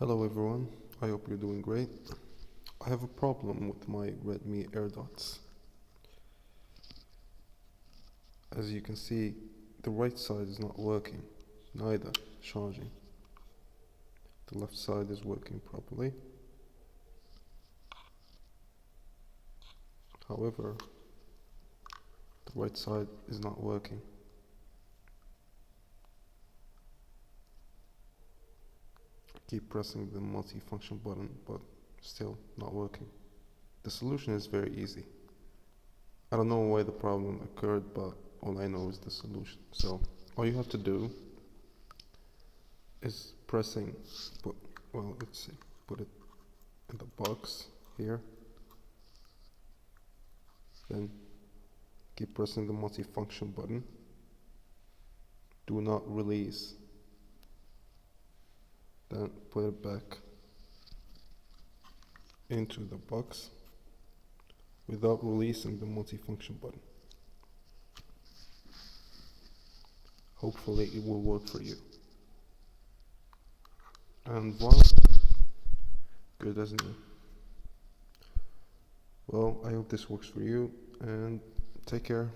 Hello everyone, I hope you're doing great. I have a problem with my Redmi Airdots. As you can see, the right side is not working, neither charging. The left side is working properly. However, the right side is not working. Keep pressing the multi-function button, but still not working. The solution is very easy. I don't know why the problem occurred, but all I know is the solution. So all you have to do is put it in the box here. Then keep pressing the multi-function button. Do not release. Then put it back into the box without releasing the multi-function button. Hopefully it will work for you. And well, good, isn't it? Well, I hope this works for you, and take care.